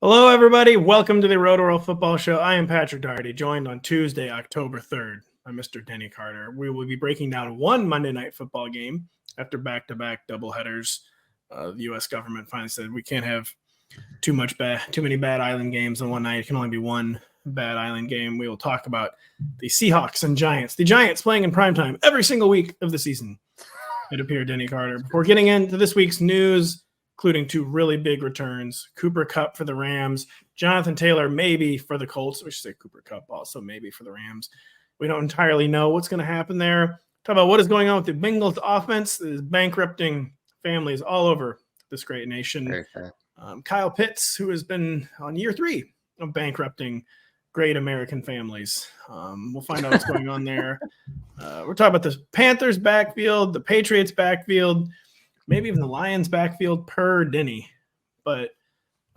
Hello, everybody. Welcome to the Rotoworld Football Show. I am Patrick Daugherty, joined on Tuesday, October 3rd by Mr. Denny Carter. We will be breaking down one Monday night football game after back-to-back doubleheaders. The U.S. government finally said we can't have too many bad island games in one night. It can only be one bad island game. We will talk about the Seahawks and Giants. The Giants playing in primetime every single week of the season. It appeared, Denny Carter. Before getting into this week's news, including two really big returns, Kupp for the Rams, Jonathan Taylor maybe for the Colts. We should say Kupp also maybe for the Rams. We don't entirely know what's going to happen there. Talk about what is going on with the Bengals offense that is bankrupting families all over this great nation. Kyle Pitts, who has been on year 3 of bankrupting great American families. We'll find out what's going on there. We're talking about the Panthers backfield, the Patriots backfield, maybe even the Lions backfield per Denny. But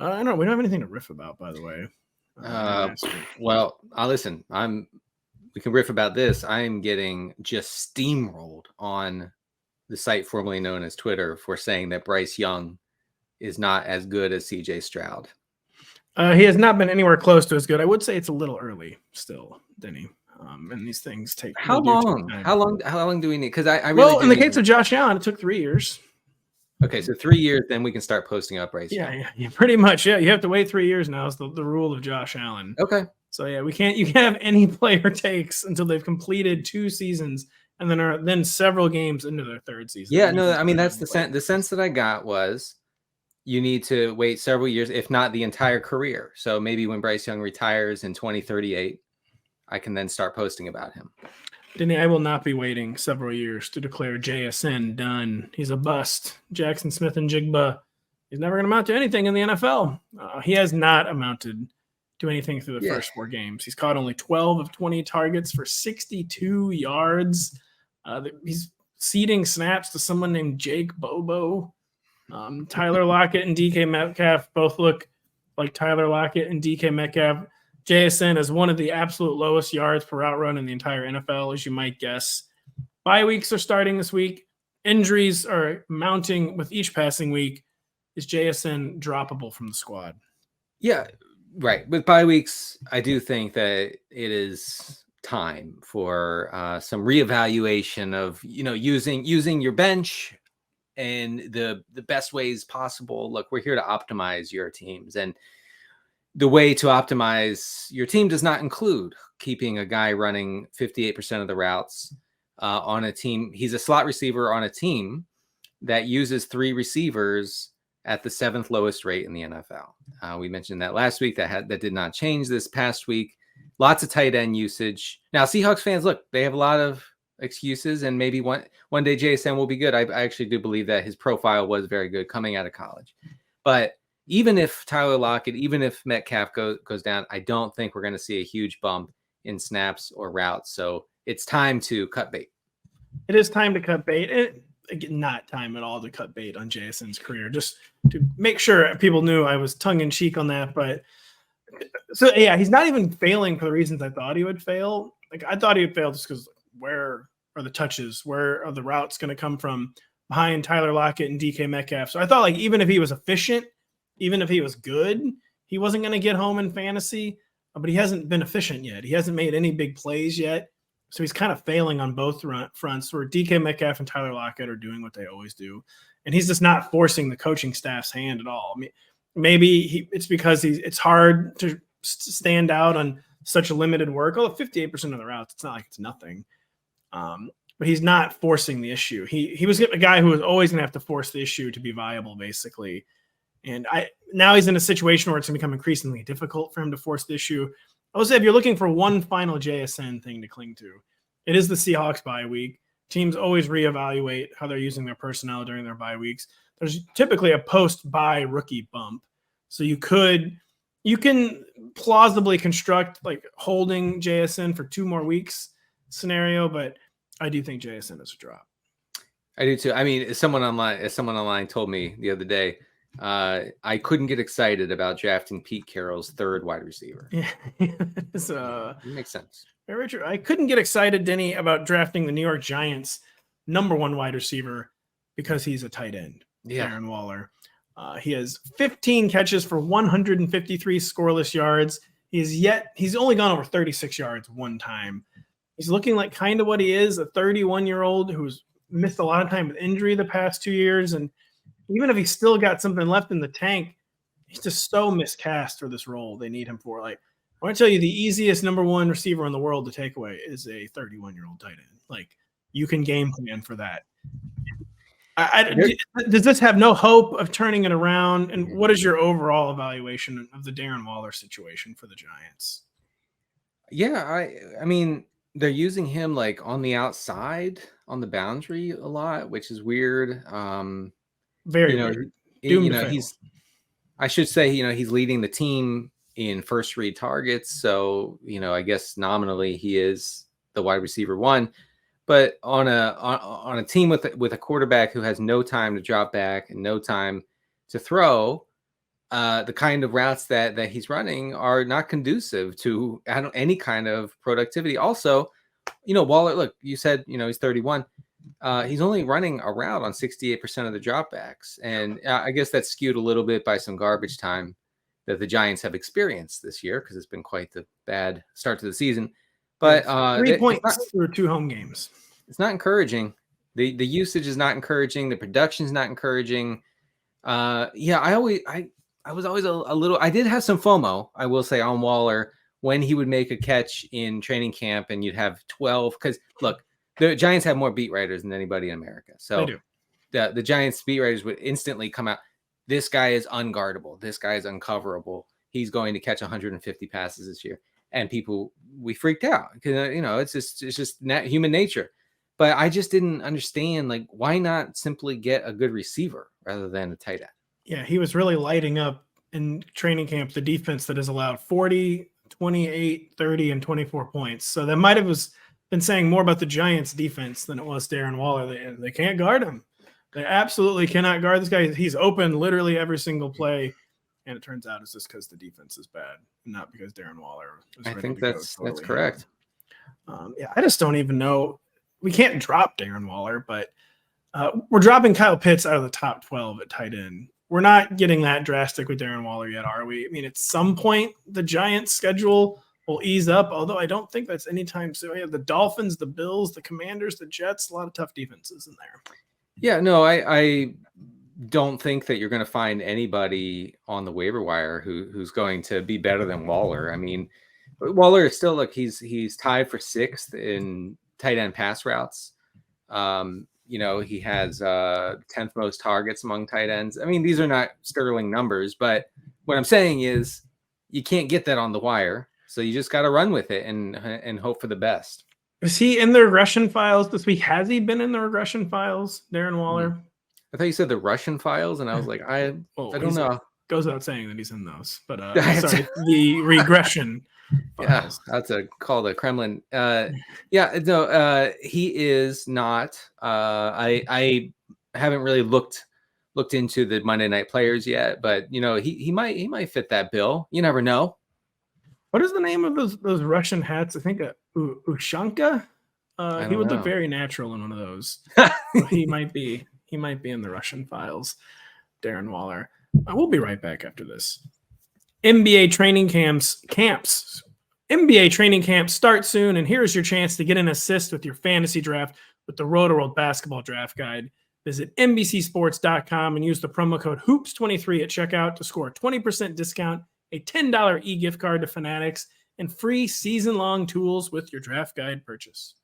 I don't know. We don't have anything to riff about, by the way. Well, listen, we can riff about this. I am getting just steamrolled on the site formerly known as Twitter for saying that Bryce Young is not as good as CJ Stroud. He has not been anywhere close to as good. I would say it's a little early still, Denny. And these things take how long? How long do we need? Because I really in the case of Josh Allen, it took 3 years. Okay, so 3 years, then we can start posting up Bryce. Yeah, pretty much. Yeah, you have to wait 3 years now. Is the rule of Josh Allen. Okay. So yeah, you can't have any player takes until they've completed 2 seasons and then several games into their 3rd season. Yeah, no, I mean that's the sense. The sense that I got was you need to wait several years, if not the entire career. So maybe when Bryce Young retires in 2038, I can then start posting about him. Denny, I will not be waiting several years to declare JSN done. He's a bust. Jaxon Smith-Njigba, he's never going to amount to anything in the NFL. He has not amounted to anything through the first 4 games. He's caught only 12 of 20 targets for 62 yards. He's ceding snaps to someone named Jake Bobo. Tyler Lockett and DK Metcalf both look like Tyler Lockett and DK Metcalf. JSN is one of the absolute lowest yards per route run in the entire NFL, as you might guess. Bye weeks are starting this week. Injuries are mounting with each passing week. Is JSN droppable from the squad? Yeah, right. With bye weeks, I do think that it is time for some reevaluation of using your bench and the best ways possible. Look, we're here to optimize your teams, and the way to optimize your team does not include keeping a guy running 58% of the routes on a team. He's a slot receiver on a team that uses 3 receivers at the 7th lowest rate in the NFL. We mentioned that last week. That did not change this past week. Lots of tight end usage. Now, Seahawks fans, look, they have a lot of excuses, and maybe one day JSN will be good. I actually do believe that his profile was very good coming out of college. But even if Tyler Lockett, even if Metcalf goes down, I don't think we're going to see a huge bump in snaps or routes. So it's time to cut bait. It is time to cut bait. Not time at all to cut bait on JSN's career. Just to make sure people knew I was tongue-in-cheek on that. But so, yeah, he's not even failing for the reasons I thought he would fail. Like, I thought he would fail just because where are the touches? Where are the routes going to come from behind Tyler Lockett and DK Metcalf? So I thought, like, even if he was efficient, even if he was good, he wasn't going to get home in fantasy, but he hasn't been efficient yet. He hasn't made any big plays yet. So he's kind of failing on both fronts where DK Metcalf and Tyler Lockett are doing what they always do. And he's just not forcing the coaching staff's hand at all. I mean, maybe it's because it's hard to stand out on such a limited work. Although 58% of the routes, it's not like it's nothing. But he's not forcing the issue. He was a guy who was always going to have to force the issue to be viable, basically. And now he's in a situation where it's going to become increasingly difficult for him to force the issue. I would say if you're looking for one final JSN thing to cling to, it is the Seahawks bye week. Teams always reevaluate how they're using their personnel during their bye weeks. There's typically a post-bye rookie bump. So you can plausibly construct like holding JSN for 2 more weeks scenario, but I do think JSN is a drop. I do too. I mean, someone online told me the other day, I couldn't get excited about drafting Pete Carroll's 3rd wide receiver. Yeah. It makes sense. Richard, I couldn't get excited, Denny, about drafting the New York Giants' #1 wide receiver because he's a tight end, Darren Waller. He has 15 catches for 153 scoreless yards. He's only gone over 36 yards one time. He's looking like kind of what he is, a 31-year-old who's missed a lot of time with injury the past 2 years. And even if he's still got something left in the tank, he's just so miscast for this role they need him for. Like, I want to tell you, the easiest number one receiver in the world to take away is a 31-year-old tight end. Like, you can game plan for that. Does this have no hope of turning it around? And what is your overall evaluation of the Darren Waller situation for the Giants? Yeah, I mean, they're using him like on the outside, on the boundary a lot, which is weird. Very weird. I should say, he's leading the team in first read targets. So, I guess nominally he is the wide receiver one. But on a team with a quarterback who has no time to drop back and no time to throw, the kind of routes that he's running are not conducive to any kind of productivity. Also, Waller, look, you said, he's 31. He's only running a route on 68% of the dropbacks. And I guess that's skewed a little bit by some garbage time that the Giants have experienced this year because it's been quite the bad start to the season. But 3 points through 2 home games. It's not encouraging. The usage is not encouraging. The production is not encouraging. I was always a little. I did have some FOMO, I will say, on Waller when he would make a catch in training camp, and you'd have 12. Because look, the Giants have more beat writers than anybody in America. So the Giants beat writers would instantly come out. This guy is unguardable. This guy is uncoverable. He's going to catch 150 passes this year. And we freaked out because, it's just human nature. But I just didn't understand, like, why not simply get a good receiver rather than a tight end? Yeah, he was really lighting up in training camp the defense that has allowed 40, 28, 30, and 24 points. So that might have been saying more about the Giants defense than it was Darren Waller. They can't guard him. They absolutely cannot guard this guy. He's open literally every single play. And it turns out it's just because the defense is bad, not because Darren Waller was ready. I think that's correct. I just don't even know. We can't drop Darren Waller, but we're dropping Kyle Pitts out of the top 12 at tight end. We're not getting that drastic with Darren Waller yet, are we? I mean, at some point, the Giants' schedule will ease up, although I don't think that's anytime soon. We have the Dolphins, the Bills, the Commanders, the Jets, a lot of tough defenses in there. Yeah, no, I don't think that you're going to find anybody on the waiver wire who's going to be better than Waller. I mean, Waller is still, he's tied for 6th in tight end pass routes. He has 10th most targets among tight ends. I mean, these are not sterling numbers, but what I'm saying is you can't get that on the wire. So you just got to run with it and hope for the best. Is he in the regression files this week? Has he been in the regression files, Darren Waller? I thought you said the Russian files, and I was like, I don't know. Goes without saying that he's in those, but the regression files. Yeah, that's a call to Kremlin. He is not. I haven't really looked into the Monday Night Players yet, but he might fit that bill. You never know. What is the name of those Russian hats? I think Ushanka. He would look very natural in one of those. He might be in the Russian files. Darren Waller. We'll be right back after this. NBA training camps. NBA training camps start soon, and here's your chance to get an assist with your fantasy draft with the Rotoworld Basketball Draft Guide. Visit NBCSports.com and use the promo code HOOPS23 at checkout to score a 20% discount, a $10 e-gift card to Fanatics, and free season-long tools with your draft guide purchase.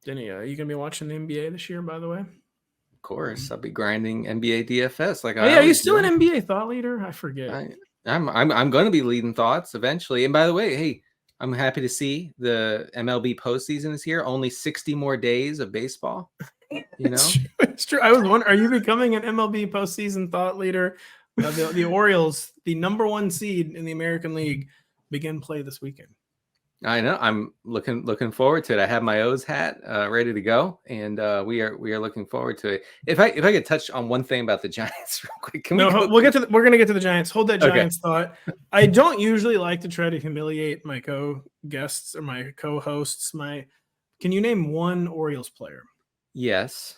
Denny, are you going to be watching the NBA this year, by the way? Of course. I'll be grinding NBA DFS. Are you still an NBA thought leader? I forget. I'm going to be leading thoughts eventually. And by the way, hey, I'm happy to see the MLB postseason is here. Only 60 more days of baseball. It's true. I was wondering, are you becoming an MLB postseason thought leader? The Orioles, the number 1 seed in the American League, begin play this weekend. I know. I'm looking forward to it. I have my O's hat ready to go, and we are looking forward to it. If I could touch on one thing about the Giants real quick, we're going to get to the Giants. Hold that Giants thought. I don't usually like to try to humiliate my co-guests or my co-hosts. Can you name one Orioles player? Yes.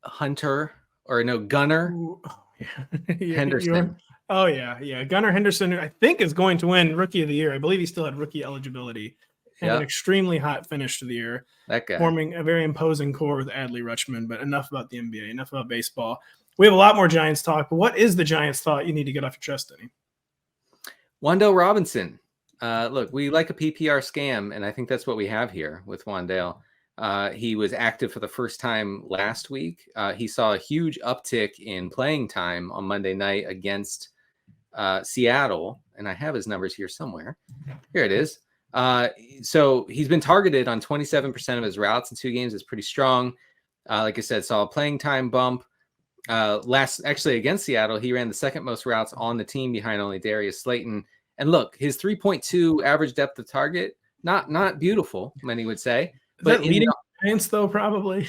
Hunter or no Gunner Ooh, yeah. Henderson. Yeah. Gunnar Henderson, who I think is going to win Rookie of the Year. I believe he still had rookie eligibility and an Yeah, extremely hot finish to the year, that guy. forming a very imposing core with Adley Rutschman. But enough about the NBA, enough about baseball. We have a lot more Giants talk, but what is the Giants thought you need to get off your chest, Denny? Wan'Dale Robinson. Look, we like a PPR scam, and I think that's what we have here with Wan'Dale. He was active for the first time last week. He saw a huge uptick in playing time on Monday night against Seattle, and I have his numbers here somewhere. Here it is. So he's been targeted on 27% of his routes in 2 games. It's pretty strong. Like I said, saw a playing time bump. Actually against Seattle, he ran the second most routes on the team behind only Darius Slayton. And look, his 3.2 average depth of target, not beautiful, many would say. Is that leading the Giants, though? Probably.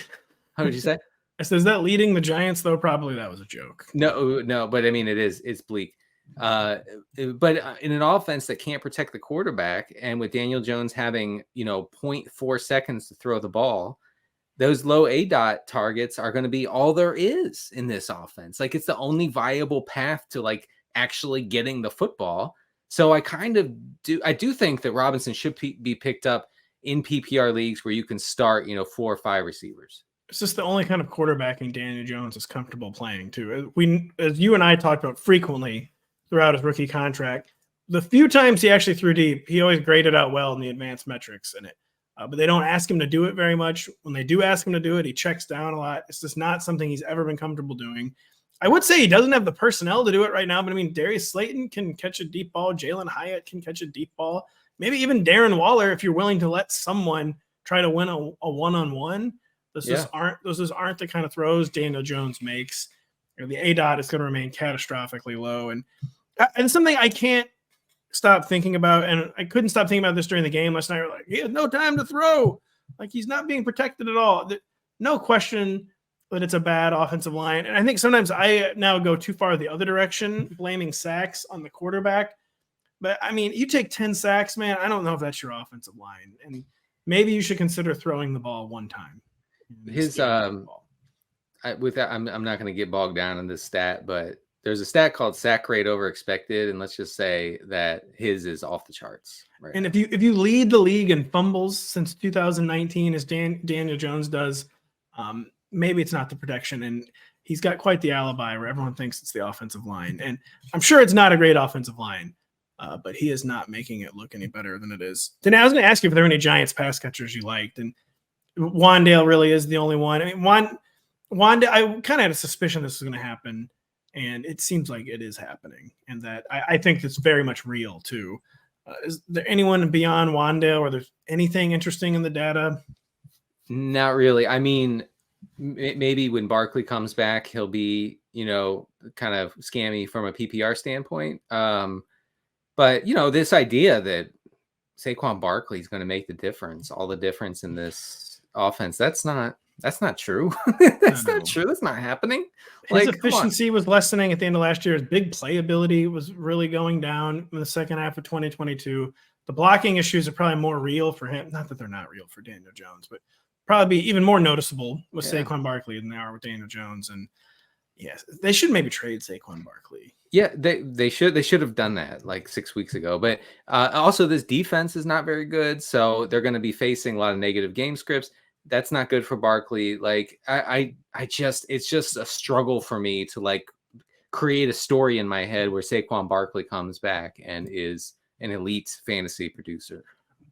How did you say? I said, is that leading the Giants, though? Probably that was a joke. No, but I mean, it's bleak. But in an offense that can't protect the quarterback, and with Daniel Jones having 0.4 seconds to throw the ball, those low ADOT targets are going to be all there is in this offense. Like, it's the only viable path to like actually getting the football. So I do think that Robinson should be picked up in PPR leagues where you can start 4 or 5 receivers. It's just the only kind of quarterbacking Daniel Jones is comfortable playing too. As you and I talked about frequently throughout his rookie contract, the few times he actually threw deep, he always graded out well in the advanced metrics in it. But they don't ask him to do it very much. When they do ask him to do it, he checks down a lot. It's just not something he's ever been comfortable doing. I would say he doesn't have the personnel to do it right now, but I mean, Darius Slayton can catch a deep ball. Jalen Hyatt can catch a deep ball. Maybe even Darren Waller, if you're willing to let someone try to win a one-on-one. Those just aren't the kind of throws Daniel Jones makes. The ADOT is going to remain catastrophically low. And something I can't stop thinking about, and I couldn't stop thinking about this during the game last night. Like, he had no time to throw. Like, he's not being protected at all. No question that it's a bad offensive line. And I think sometimes I now go too far the other direction, blaming sacks on the quarterback. But, I mean, you take 10 sacks, man, I don't know if that's your offensive line. And maybe you should consider throwing the ball one time. His with that, I'm not going to get bogged down in this stat, but there's a stat called sack rate over expected, and let's just say that his is off the charts. Right. And if you lead the league in fumbles since 2019, as Daniel Jones does, maybe it's not the protection, and he's got quite the alibi where everyone thinks it's the offensive line, and I'm sure it's not a great offensive line, but he is not making it look any better than it is. Then I was going to ask you if there were any Giants pass catchers you liked, and Wan'Dale really is the only one. I mean, Wan'Dale, I kind of had a suspicion this was going to happen, and it seems like it is happening, and that I think it's very much real too. Is there anyone beyond Wan'Dale, or there's anything interesting in the data? Not really. I mean, maybe when Barkley comes back, he'll be, kind of scammy from a PPR standpoint. But this idea that Saquon Barkley is going to make the difference, all the difference in this offense, that's not true. That's not true. That's not happening. His efficiency was lessening at the end of last year. His big playability was really going down in the second half of 2022. The blocking issues are probably more real for him. Not that they're not real for Daniel Jones, but probably be even more noticeable with Saquon Barkley than they are with Daniel Jones. And yes, they should maybe trade Saquon Barkley. Yeah, they should have done that like 6 weeks ago. But also this defense is not very good, so they're going to be facing a lot of negative game scripts. That's not good for Barkley. Like it's just a struggle for me to like create a story in my head where Saquon Barkley comes back and is an elite fantasy producer.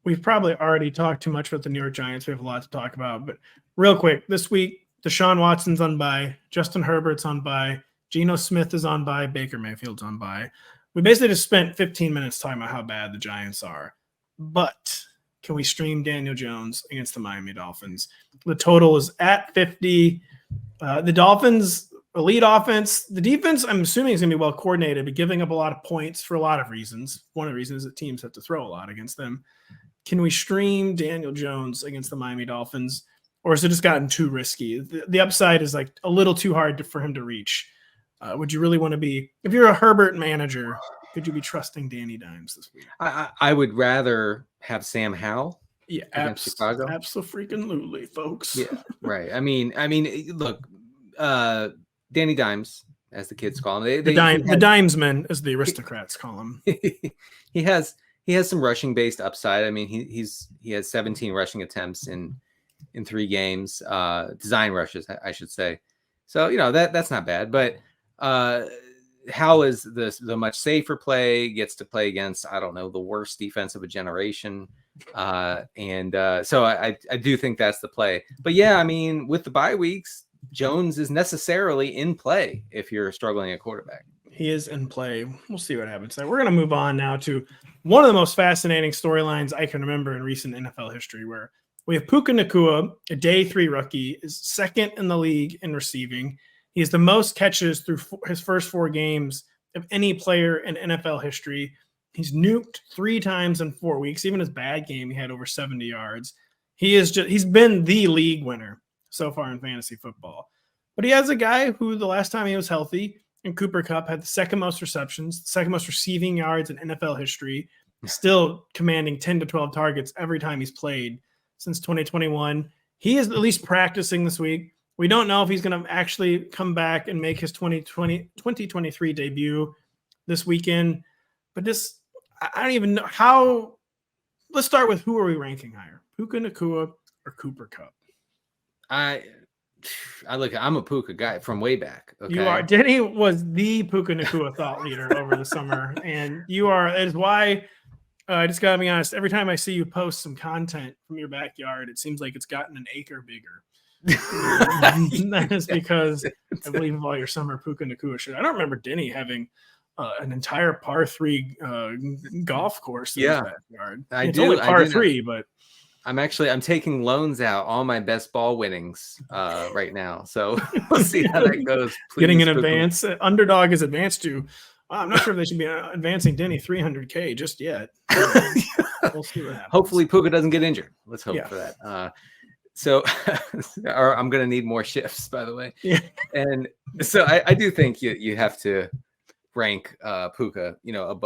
We've probably already talked too much about the New York Giants. We have a lot to talk about, but real quick, this week, Deshaun Watson's on bye, Justin Herbert's on bye, Geno Smith is on bye, Baker Mayfield's on bye. We basically just spent 15 minutes talking about how bad the Giants are, but can we stream Daniel Jones against the Miami Dolphins? The total is at 50. The Dolphins, elite offense. The defense, I'm assuming, is going to be well coordinated, but giving up a lot of points for a lot of reasons. One of the reasons is that teams have to throw a lot against them. Can we stream Daniel Jones against the Miami Dolphins, or has it just gotten too risky? The upside is like a little too hard for him to reach. Would you really want to be, if you're a Herbert manager, could you be trusting Danny Dimes this week? I would rather have Sam Howell Yeah, against Chicago. absolutely, folks. Yeah, right. I mean, look, Danny Dimes, as the kids call him, The dimesman, as the aristocrats call him. he has some rushing based upside. I mean, he has 17 rushing attempts in 3 games, design rushes, I should say. So that's not bad. But how is the much safer play? Gets to play against, I don't know, the worst defense of a generation. So I do think that's the play. But yeah, I mean, with the bye weeks, Jones is necessarily in play if you're struggling at quarterback. He is in play. We'll see what happens there. We're going to move on now to one of the most fascinating storylines I can remember in recent NFL history, where we have Puka Nacua, a day 3 rookie, is second in the league in receiving. He has the most catches through his first 4 games of any player in NFL history. He's nuked 3 times in 4 weeks. Even his bad game, he had over 70 yards. He's been the league winner so far in fantasy football. But he has a guy who the last time he was healthy, and Cooper Kupp, had the second most receptions, second most receiving yards in NFL history, still commanding 10 to 12 targets every time he's played since 2021. He is at least practicing this week. We don't know if he's going to actually come back and make his 2023 debut this weekend. But I don't even know how. Let's start with, who are we ranking higher, Puka Nacua or Cooper Kupp? I'm a Puka guy from way back. Okay? You are. Denny was the Puka Nacua thought leader over the summer, and you are. That is why. I just gotta be honest. Every time I see you post some content from your backyard, it seems like it's gotten an acre bigger. That is because I believe of all your summer Puka Nacua shit. I don't remember Denny having an entire par 3 golf course in his backyard. It's only par 3, but I'm taking loans out, all my best ball winnings right now. So we'll see how that goes. Please, getting an advance. Underdog is advanced to. I'm not sure if they should be advancing Denny $300K just yet. We'll see what happens. Hopefully Puka doesn't get injured. Let's hope for that. So or I'm going to need more shifts, by the way. Yeah. And so I do think you have to rank Puka,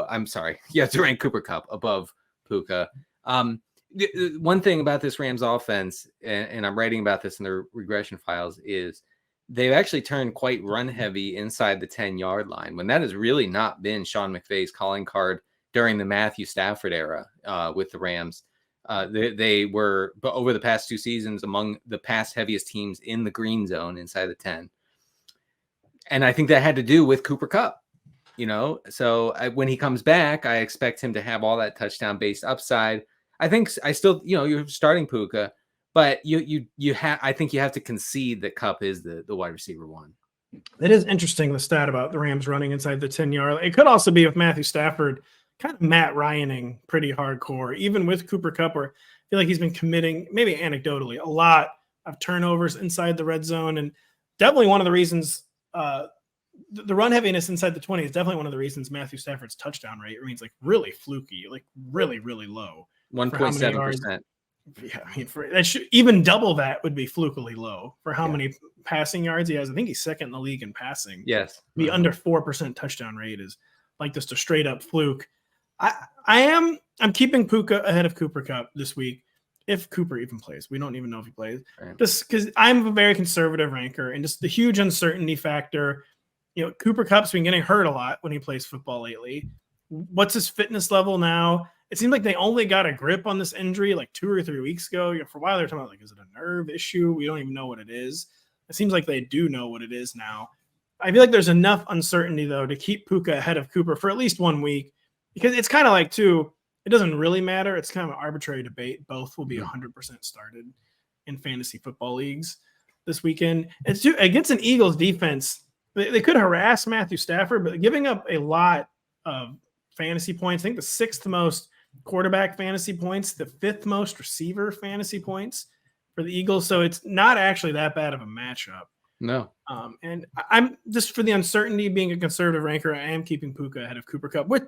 I'm sorry. You have to rank Cooper Kupp above Puka. One thing about this Rams offense, and I'm writing about this in the regression files, is they've actually turned quite run heavy inside the 10-yard line, when that has really not been Sean McVay's calling card during the Matthew Stafford era with the Rams. They were, but over the past 2 seasons, among the pass heaviest teams in the green zone inside the 10. And I think that had to do with Cooper Kupp, so when he comes back, I expect him to have all that touchdown based upside. I think you're starting Puka, but I think you have to concede that Kupp is the wide receiver 1. It is interesting, the stat about the Rams running inside the 10-yard. It could also be with Matthew Stafford kind of Matt Ryaning pretty hardcore, even with Cooper Kupp, where I feel like he's been committing, maybe anecdotally, a lot of turnovers inside the red zone. And definitely one of the reasons the run heaviness inside the 20 is definitely one of the reasons Matthew Stafford's touchdown rate remains like really fluky, like really, really low. 1.7%. Yeah, I mean, even double that would be flukily low for how many passing yards he has. I think he's second in the league in passing. Yes. The under 4% touchdown rate is like just a straight up fluke. I'm keeping Puka ahead of Cooper Kupp this week, if Cooper even plays. We don't even know if he plays. Right. Just because I'm a very conservative ranker, and just the huge uncertainty factor. Cooper Kupp's been getting hurt a lot when he plays football lately. What's his fitness level now? It seems like they only got a grip on this injury like 2 or 3 weeks ago. For a while, they're talking about, like, is it a nerve issue? We don't even know what it is. It seems like they do know what it is now. I feel like there's enough uncertainty, though, to keep Puka ahead of Cooper for at least 1 week, because it's kind of like, too, it doesn't really matter. It's kind of an arbitrary debate. Both will be 100% started in fantasy football leagues this weekend. It's against an Eagles defense. They could harass Matthew Stafford, but giving up a lot of fantasy points. I think the 6th most quarterback fantasy points, the 5th most receiver fantasy points for the Eagles. So it's not actually that bad of a matchup. No. And I'm just, for the uncertainty, being a conservative ranker, I am keeping Puka ahead of Cooper Kupp with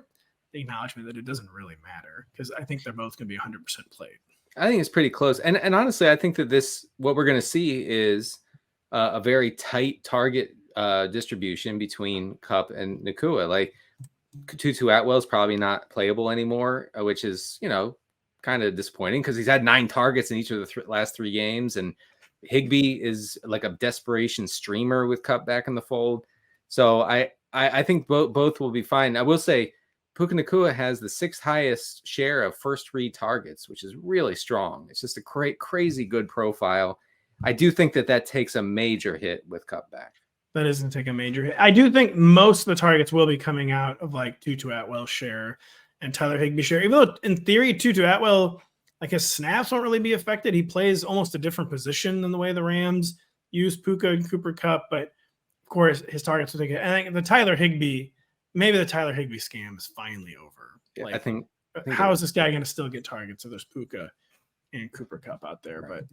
the acknowledgement that it doesn't really matter, because I think they're both going to be 100% played. I think it's pretty close. And honestly, I think that what we're going to see is a very tight target distribution between Kupp and Nacua. Like, Tutu Atwell's probably not playable anymore, which is, kind of disappointing because he's had 9 targets in each of the last 3 games, and Higbee is like a desperation streamer with Kupp back in the fold. So I think both will be fine. I will say Puka Nacua has the 6th highest share of first read targets, which is really strong. It's just a crazy good profile. I do think that takes a major hit with Kupp back. That isn't take a major hit. I do think most of the targets will be coming out of like Tutu Atwell's share and Tyler Higbee share. Even though in theory, Tutu Atwell, like his snaps won't really be affected. He plays almost a different position than the way the Rams use Puka and Cooper Kupp, but of course his targets will take it. And I think the Tyler Higbee scam is finally over. Yeah, like, I think how is this guy going to still get targets if there's Puka and Cooper Kupp out there? Right. But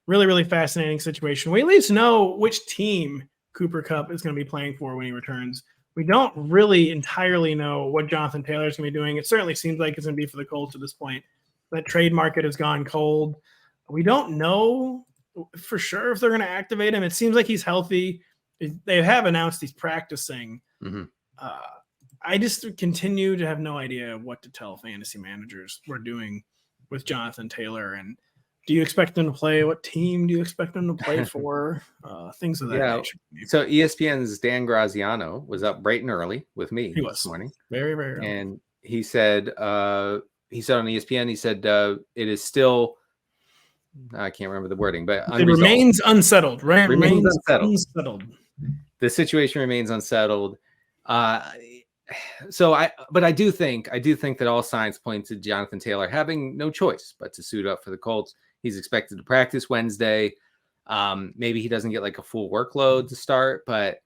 really, really fascinating situation. We at least know which team Cooper Kupp is going to be playing for when he returns. We don't really entirely know what Jonathan Taylor is going to be doing. It certainly seems like it's going to be for the Colts at this point. That trade market has gone cold. We don't know for sure if they're going to activate him. It seems like he's healthy. They have announced he's practicing. Mm-hmm. I just continue to have no idea what to tell fantasy managers we're doing with Jonathan Taylor. And do you expect him to play? What team do you expect him to play for? Things of that nature. So ESPN's Dan Graziano was up bright and early with me this morning. Very, very early. And he said on ESPN, he said it is still, I can't remember the wording, but it remains unsettled, right? Remains unsettled. The situation remains unsettled. But I do think that all signs point to Jonathan Taylor having no choice but to suit up for the Colts. He's expected to practice Wednesday. Maybe he doesn't get like a full workload to start, but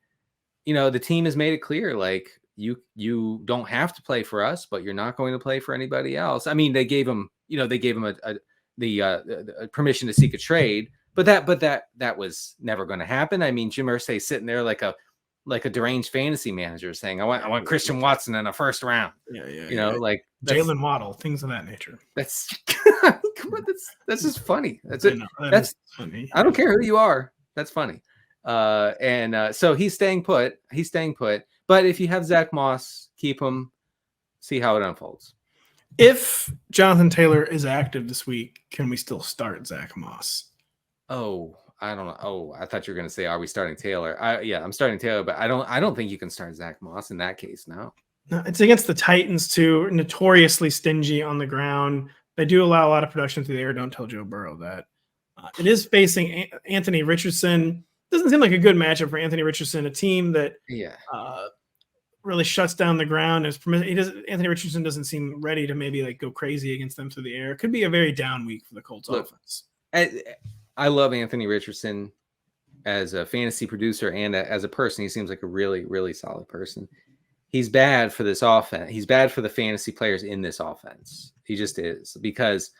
the team has made it clear, like you don't have to play for us, but you're not going to play for anybody else. I mean, they gave him the permission to seek a trade, but that was never going to happen. I mean, Jim Irsay sitting there like a deranged fantasy manager saying, I want Christian Watson in a first round. Like Jalen Waddle, things of that nature. That's come on, that's just funny. That's it. That's funny. I don't care who you are. That's funny. So he's staying put. But if you have Zach Moss, keep him, see how it unfolds. If Jonathan Taylor is active this week, can we still start Zach Moss? Oh, I don't know. Oh, I thought you were going to say, are we starting Taylor? I'm starting Taylor, but I don't think you can start Zach Moss in that case. No, it's against the Titans too, notoriously stingy on the ground. They do allow a lot of production through the air. Don't tell Joe Burrow that. It is facing Anthony Richardson. Doesn't seem like a good matchup for Anthony Richardson, a team that really shuts down the ground. Anthony Richardson doesn't seem ready to maybe like go crazy against them through the air. It could be a very down week for the Colts offense. I love Anthony Richardson as a fantasy producer and as a person. He seems like a really, really solid person. He's bad for this offense. He's bad for the fantasy players in this offense. He just is, because,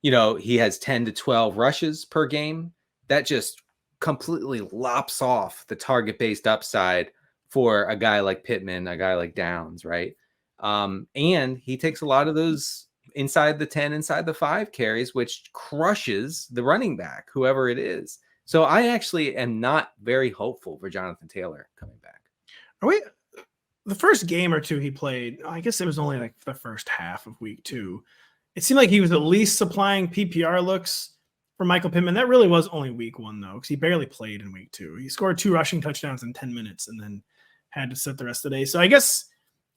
he has 10 to 12 rushes per game. That just completely lops off the target-based upside for a guy like Pittman, a guy like Downs, right? And he takes a lot of those inside the 10, inside the 5 carries, which crushes the running back, whoever it is. So I actually am not very hopeful for Jonathan Taylor coming back. The first game or two he played, I guess it was only like the first half of week 2. It seemed like he was at least supplying PPR looks for Michael Pittman. That really was only week 1 though, because he barely played in week 2. He scored 2 rushing touchdowns in 10 minutes and then had to sit the rest of the day. So I guess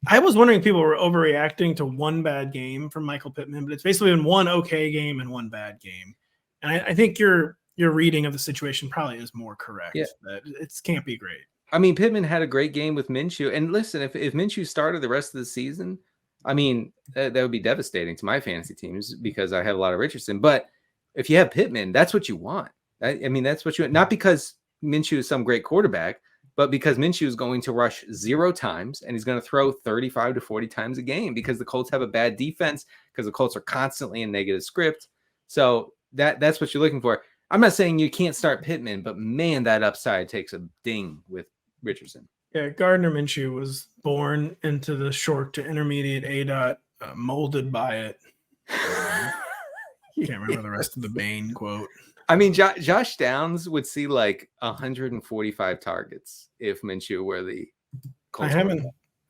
I was wondering if people were overreacting to one bad game from Michael Pittman, but it's basically been one okay game and one bad game. And I think your reading of the situation probably is more correct. Yeah. That it can't be great. I mean, Pittman had a great game with Minshew. And listen, if Minshew started the rest of the season, I mean, that would be devastating to my fantasy teams because I have a lot of Richardson. But if you have Pittman, that's what you want. I mean, that's what you want. Not because Minshew is some great quarterback, but because Minshew is going to rush 0 times and he's going to throw 35 to 40 times a game because the Colts have a bad defense, because the Colts are constantly in negative script. So that's what you're looking for. I'm not saying you can't start Pittman, but man, that upside takes a ding with Richardson. Yeah, Gardner Minshew was born into the short to intermediate ADOT, molded by it. Can't remember the rest of the Bane quote. I mean, Josh Downs would see like 145 targets if Minshew were the Colts.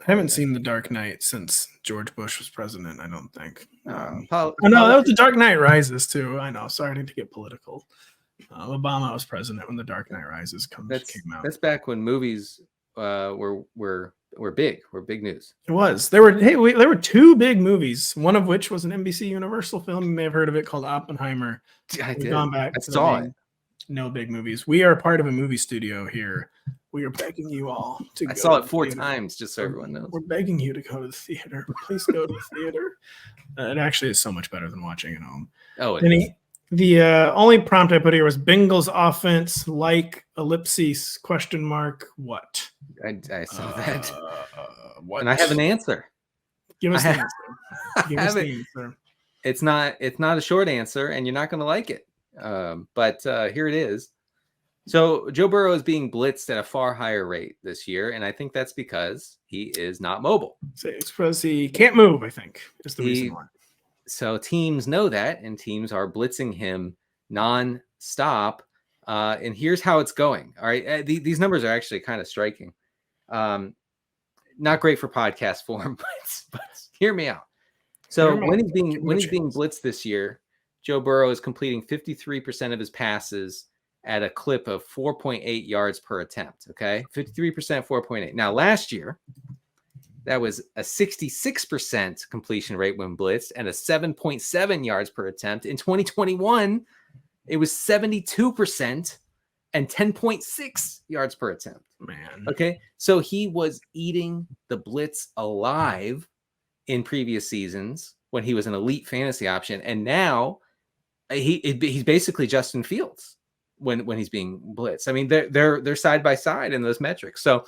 I haven't seen The Dark Knight since George Bush was president, I don't think. No, that was The Dark Knight Rises, too. I know. Sorry to get political. Obama was president when The Dark Knight Rises came out. That's back when movies were big. Were big news. It was. There were two big movies, one of which was an NBC Universal film. You may have heard of it, called Oppenheimer. I did. Gone back I saw it. No big movies. We are part of a movie studio here. We are begging you all to go. I saw it 4 times, just so everyone knows. We're begging you to go to the theater. Please go to the theater. It actually is so much better than watching at home. Oh, it is. The only prompt I put here was Bengals offense, ellipses, ? What? I saw that. What? And I have an answer. Give us the answer. Give us the answer. It's not a short answer, and you're not going to like it. But here it is. So Joe Burrow is being blitzed at a far higher rate this year, and I think that's because he is not mobile. It's because he can't move, I think, is the reason why. So teams know that, and teams are blitzing him non-stop. And here's how it's going. All right. These numbers are actually kind of striking. Not great for podcast form, but hear me out. So when he's being blitzed this year, Joe Burrow is completing 53% of his passes at a clip of 4.8 yards per attempt. Okay. 53%, 4.8. Now, last year, that was a 66% completion rate when blitzed and a 7.7 yards per attempt. In 2021, it was 72% and 10.6 yards per attempt. Man. Okay. So he was eating the blitz alive in previous seasons when he was an elite fantasy option. And now he's basically Justin Fields when he's being blitzed. I mean, they're side by side in those metrics. So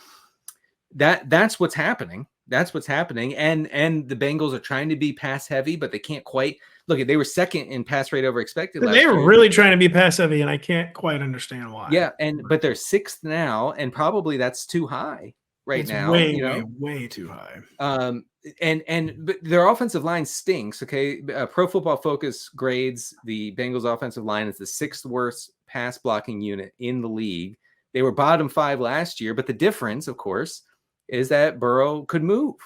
that's what's happening. That's what's happening. And the Bengals are trying to be pass heavy, but they can't quite. Look, they were second in pass rate over expected. They were really trying to be pass heavy, and I can't quite understand why. Yeah, but they're 6th now, and probably that's too high now. Way too high. But their offensive line stinks. Okay, Pro Football Focus grades the Bengals offensive line as the 6th worst pass blocking unit in the league. They were bottom 5 last year, but the difference, of course, is that Burrow could move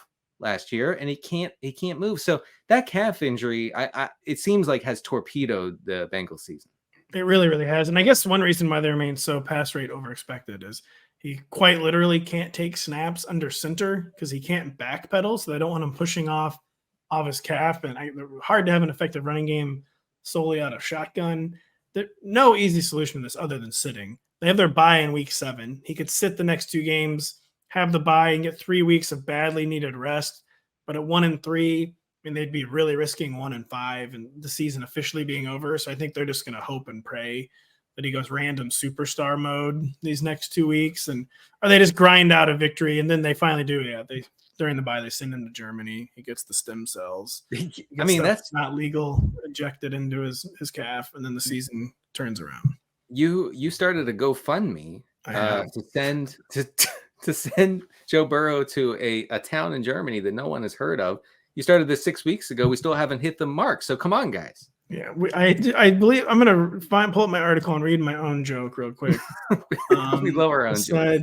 last year, and he can't move. So that calf injury, it seems like, has torpedoed the Bengals season. It really, really has. And I guess one reason why they remain so pass rate over expected is he quite literally can't take snaps under center because he can't backpedal. So they don't want him pushing off his calf. And hard to have an effective running game solely out of shotgun. There's no easy solution to this other than sitting. They have their bye in week 7. He could sit the next 2 games, have the bye, and get 3 weeks of badly needed rest. But at 1-3, they'd be really risking 1-5 and the season officially being over. So I think they're just going to hope and pray that he goes random superstar mode these next 2 weeks, or they just grind out a victory, and then they finally do. Yeah, during the bye they send him to Germany. He gets the stem cells. That's not legal, injected into his calf, and then the season turns around. You started a GoFundMe to send Joe Burrow to a town in Germany that no one has heard of. You started this 6 weeks ago. We still haven't hit the mark. So come on, guys. Yeah, I believe I'm going to pull up my article and read my own joke real quick. We love our own joke.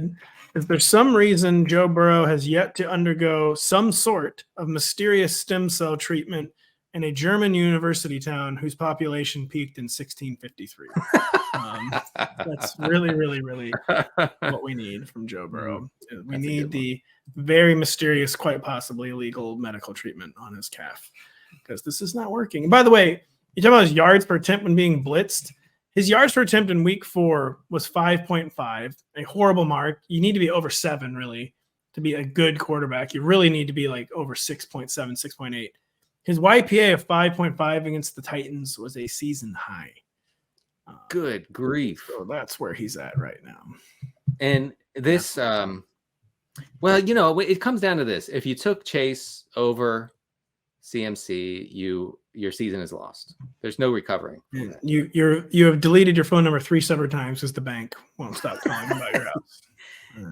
If there's some reason Joe Burrow has yet to undergo some sort of mysterious stem cell treatment in a German university town whose population peaked in 1653. That's really, really, really what we need from Joe Burrow. We need the very mysterious, quite possibly illegal medical treatment on his calf, because this is not working. And by the way, you talk about his yards per attempt when being blitzed. His yards per attempt in week 4 was 5.5, a horrible mark. You need to be over 7, really, to be a good quarterback. You really need to be like over 6.7, 6.8. His YPA of 5.5 against the Titans was a season high. Good grief. So that's where he's at right now. And this, it comes down to this. If you took Chase over CMC, your season is lost. There's no recovering. You have deleted your phone number 3 separate times because the bank won't stop calling about your house.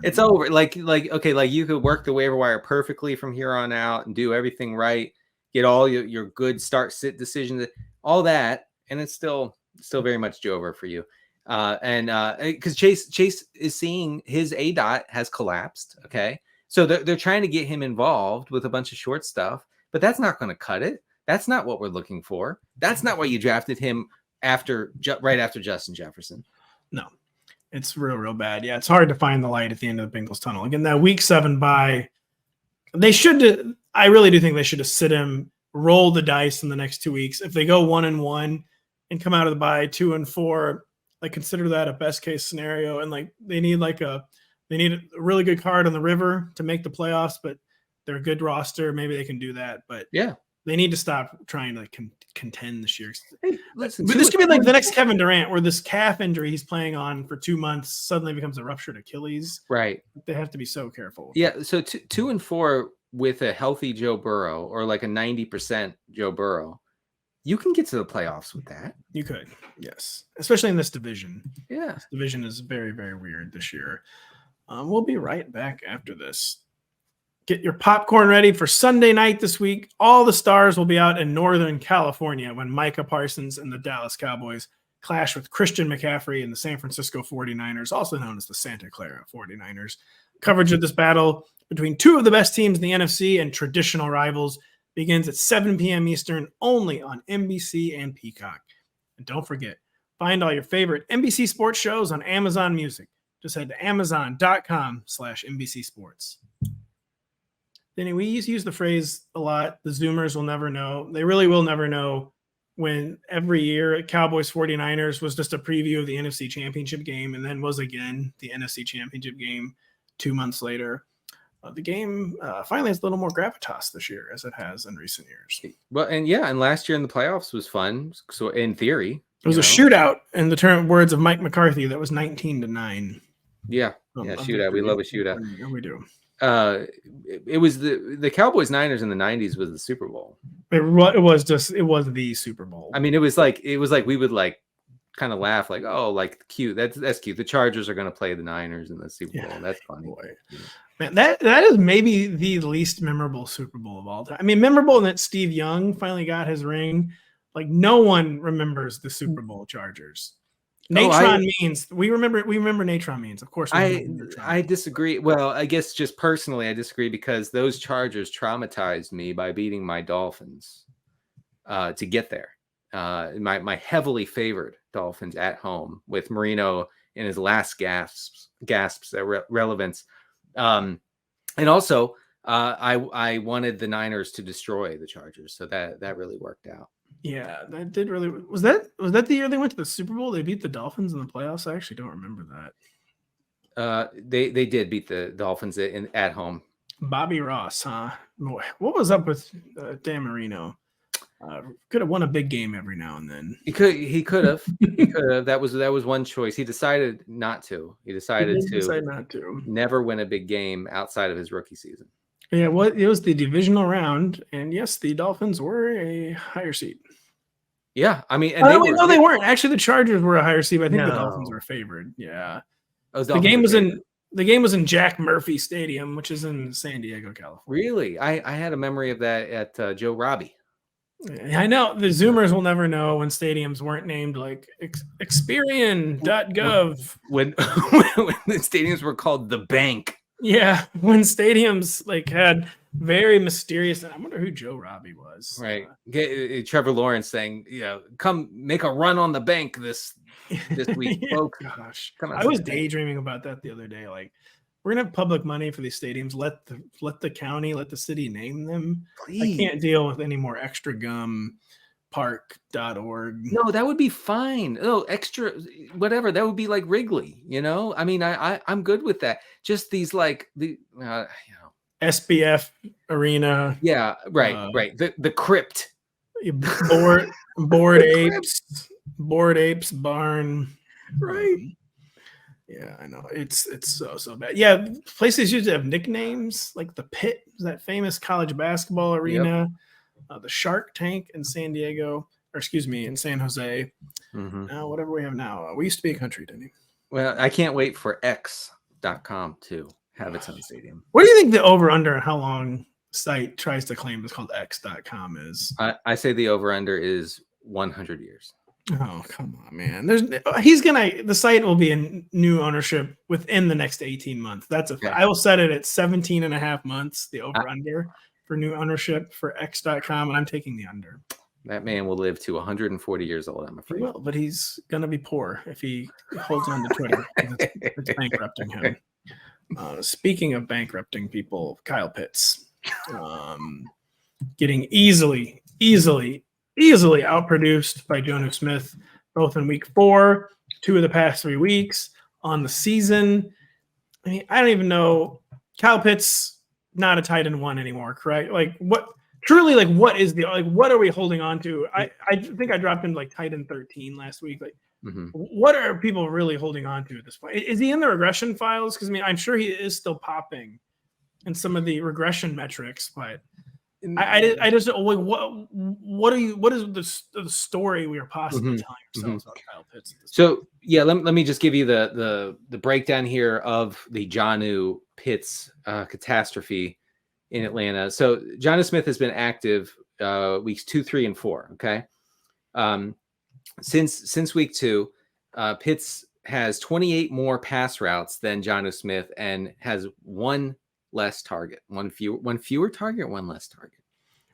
It's over. Like you could work the waiver wire perfectly from here on out and do everything right, get all your good start sit decisions, all that, and it's still very much Jover for you. Because Chase is seeing his ADOT has collapsed. Okay. So they're trying to get him involved with a bunch of short stuff, but that's not going to cut it. That's not what we're looking for. That's not why you drafted him right after Justin Jefferson. No, it's real bad. Yeah, it's hard to find the light at the end of the Bengals tunnel. Again, that week 7 bye, I really do think they should have sit him, roll the dice in the next 2 weeks. If they go 1-1 and come out of the bye 2-4, like consider that a best case scenario. And like they need a really good card on the river to make the playoffs, but they're a good roster. Maybe they can do that. But yeah, they need to stop trying to contend this year. Hey, listen, but this could be like the next Kevin Durant, where this calf injury he's playing on for 2 months suddenly becomes a ruptured Achilles. Right. They have to be so careful. Yeah. So 2-4 with a healthy Joe Burrow or like a 90% Joe Burrow, you can get to the playoffs with that. You could, yes, especially in this division. Yeah, this division is very, very weird this year. We'll be right back after this. Get your popcorn ready for Sunday night this week. All the stars will be out in Northern California when Micah Parsons and the Dallas Cowboys clash with Christian McCaffrey and the San Francisco 49ers, also known as the Santa Clara 49ers. Coverage of this battle between two of the best teams in the NFC and traditional rivals begins at 7 p.m. Eastern only on NBC and Peacock. And don't forget, find all your favorite NBC sports shows on Amazon Music. Just head to amazon.com/NBC Sports. Denny, we use the phrase a lot. The Zoomers will never know. They really will never know when every year Cowboys 49ers was just a preview of the NFC Championship game and then was again the NFC Championship game 2 months later. The game finally has a little more gravitas this year as it has in recent years. Well, and last year in the playoffs was fun. So in theory, it was a shootout in the words of Mike McCarthy that was 19-9. Yeah. Shootout. We love a shootout. We do. It was the Cowboys Niners in the 90s was the Super Bowl. It was the Super Bowl. I mean, it was like we would like kind of laugh like, oh, like cute. That's cute. The Chargers are going to play the Niners in the Super Bowl. That's funny. Boy. Man, that is maybe the least memorable Super Bowl of all time. I mean, memorable in that Steve Young finally got his ring. Like no one remembers the Super Bowl Chargers. Natron means we remember Natron means, of course. I disagree. Well, I guess just personally, I disagree because those Chargers traumatized me by beating my Dolphins to get there. My heavily favored Dolphins at home with Marino in his last gasps at relevance. And also, I wanted the Niners to destroy the Chargers, so that really worked out. Yeah, that did really. Was that the year they went to the Super Bowl? They beat the Dolphins in the playoffs. I actually don't remember that. They did beat the Dolphins at home. Bobby Ross, huh? Boy, what was up with Dan Marino? Could have won a big game every now and then. He could have. That was one choice. He decided not to. He decided not to. Never win a big game outside of his rookie season. Yeah, it was the divisional round, and yes, the Dolphins were a higher seed. Yeah, I mean, they weren't. Actually, the Chargers were a higher seed. But I think the Dolphins were favored. Yeah, the game was in Jack Murphy Stadium, which is in San Diego, California. Really, I had a memory of that at Joe Robbie. I know the Zoomers will never know when stadiums weren't named like Experian.gov. When the stadiums were called the Bank. Yeah, when stadiums like had very mysterious. I wonder who Joe Robbie was. Right, Trevor Lawrence saying, come make a run on the bank this week, folks. Gosh, I was daydreaming about that the other day. Like, we're gonna have public money for these stadiums. Let the county, let the city name them. Please. I can't deal with any more extra gum. Park.org. No, that would be fine. Oh, extra whatever. That would be like Wrigley, I mean, I'm good with that. Just these like the SBF Arena. Yeah, right. The crypt. Board apes barn. Right. Yeah, I know. It's so bad. Yeah, places used to have nicknames like the Pit, that famous college basketball arena. Yep. The Shark Tank in San Diego, in San Jose. Mm-hmm. Whatever we have now. We used to be a country, didn't we? Well, I can't wait for X.com to have its own stadium. What do you think the over-under and how long site tries to claim it's called X.com is? I say the over-under is 100 years. Oh, come on, man. The site will be in new ownership within the next 18 months. I will set it at 17 and a half months, the over under for new ownership for X.com, and I'm taking the under. That man will live to 140 years old, I'm afraid. He will, but he's going to be poor if he holds on to Twitter. It's bankrupting him. Speaking of bankrupting people, Kyle Pitts getting easily outproduced by Jaxon Smith, both in week 4, 2 of the past 3 weeks on the season. I mean, I don't even know. Kyle Pitts, not a tight end 1 anymore, correct? Like what are we holding on to? I think I dropped him like tight end 13 last week. Like, what are people really holding on to at this point? Is he in the regression files? Because I mean, I'm sure he is still popping in some of the regression metrics, but I just like what is the story we are possibly telling ourselves about Kyle Pitts? So yeah, let me just give you the breakdown here of the Jonnu Pitts catastrophe in Atlanta. So Jaxon Smith has been active weeks 2, 3, and 4. Okay, since week 2, Pitts has 28 more pass routes than Jaxon Smith and has one less target, one fewer target, one less target.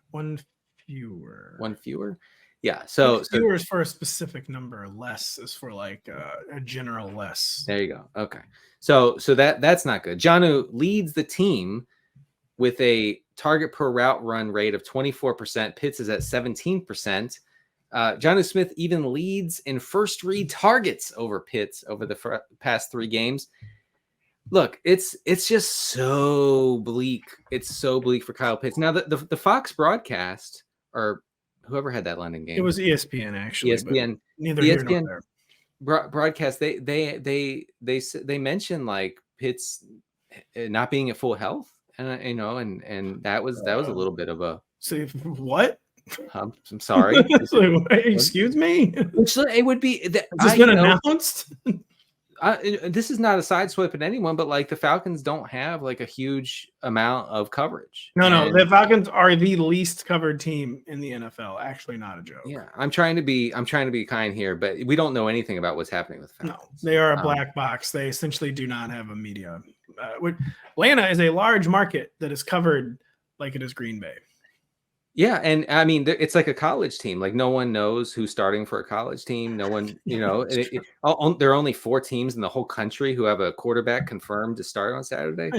One fewer. Yeah. So fewer is for a specific number. Less is for like a general less. There you go. Okay. So that's not good. Jonnu leads the team with a target per route run rate of 24%. Pitts is at 17%. Jaxon Smith even leads in first read targets over Pitts over the past 3 games. Look, it's just so bleak. It's so bleak for Kyle Pitts. Now, the Fox broadcast, or whoever had that London game, it was ESPN actually. ESPN, neither here nor there. Broadcast. They mentioned like Pitts not being at full health, and that was a little bit of a. So what? I'm sorry. Excuse me. Which it would be. Has this been announced? This is not a sideswipe at anyone, but like the Falcons don't have like a huge amount of coverage. No, the Falcons are the least covered team in the NFL. Actually, not a joke. Yeah, I'm trying to be kind here, but we don't know anything about what's happening with the Falcons. No, they are a black box. They essentially do not have a media. Atlanta is a large market that is covered like it is Green Bay. Yeah, and I mean, it's like a college team. Like no one knows who's starting for a college team. No one, there are only 4 teams in the whole country who have a quarterback confirmed to start on Saturday.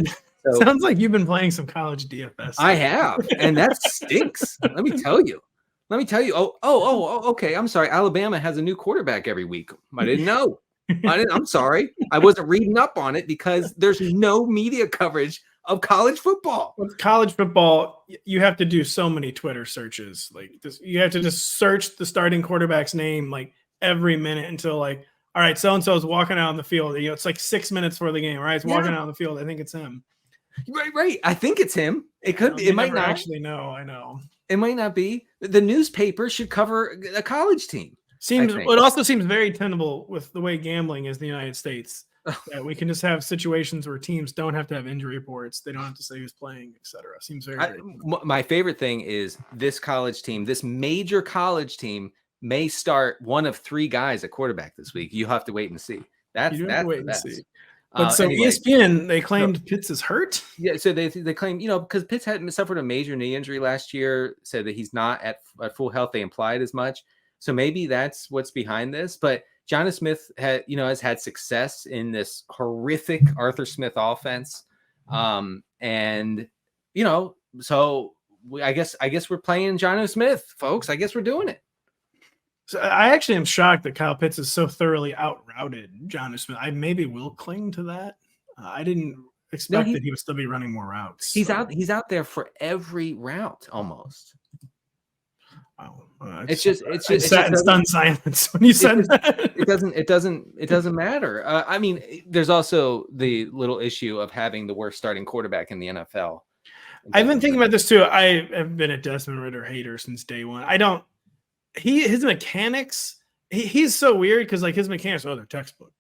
So, sounds like you've been playing some college DFS. I have, and that stinks. Let me tell you. Oh, okay. I'm sorry. Alabama has a new quarterback every week. I didn't know. I'm sorry. I wasn't reading up on it because there's no media coverage of college football. With college football, you have to do so many Twitter searches. Like this, you have to just search the starting quarterback's name like every minute until like, all right, so and so is walking out on the field. It's like 6 minutes for the game, right? It's walking out on the field. I think it's him. Right. I think it's him. It could be. It might not actually. No, I know. It might not be. The newspaper should cover a college team. It also seems very tenable with the way gambling is in the United States. That we can just have situations where teams don't have to have injury reports. They don't have to say who's playing, etc. Seems very. My favorite thing is this college team, this major college team, may start one of 3 guys at quarterback this week. You have to wait and see. That's wait and see. But anyway, ESPN, they claimed Pitts is hurt. Yeah, so they claim, because Pitts had suffered a major knee injury last year, said that he's not at full health. They implied as much. So maybe that's what's behind this. But Jaxon Smith has had success in this horrific Arthur Smith offense. So I guess we're playing Jaxon Smith, folks. I guess we're doing it. So I actually am shocked that Kyle Pitts is so thoroughly out-routed Jaxon Smith. I maybe will cling to that. I didn't expect that he would still be running more routes. He's out there for every route almost. Wow. It's just stunned silence when you said that. It doesn't matter. I mean, there's also the little issue of having the worst starting quarterback in the NFL. I've been thinking about this too. I have been a Desmond Ridder hater since day one. His mechanics, he's so weird because like his mechanics are textbook.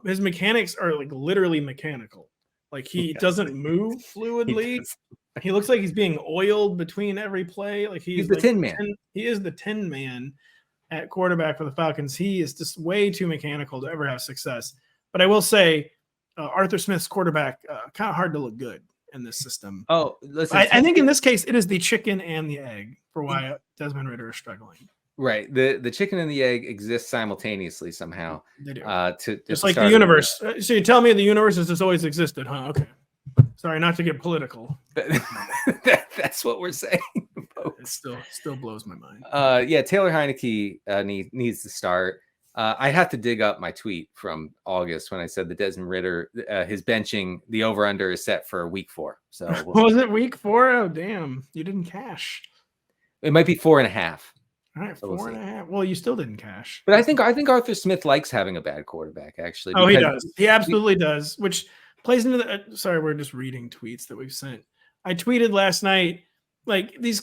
His mechanics are like literally mechanical. Like he doesn't move fluidly. He looks like he's being oiled between every play. Like he's the like Tin Man. He is the Tin Man. at quarterback for the Falcons. He is just way too mechanical to ever have success. But I will say, Arthur Smith's quarterback, kind of hard to look good in this system. Oh, listen, I think in this case, it is the chicken and the egg for why Desmond Ridder is struggling. Right. The chicken and the egg exist simultaneously somehow. They do. Just like the universe. So you tell me the universe has just always existed, huh? Okay. Sorry, not to get political. That's what we're saying. It still blows my mind. Yeah, Taylor Heineke needs to start. I have to dig up my tweet from August when I said that Desmond Ridder, his benching, the over-under is set for week 4. So was it week 4? Oh, damn. You didn't cash. It might be 4.5. All right, 4.5. Well, you still didn't cash. But I think Arthur Smith likes having a bad quarterback, actually. Oh, he does. He absolutely does, which plays into the sorry, we're just reading tweets that we've sent. I tweeted last night, like these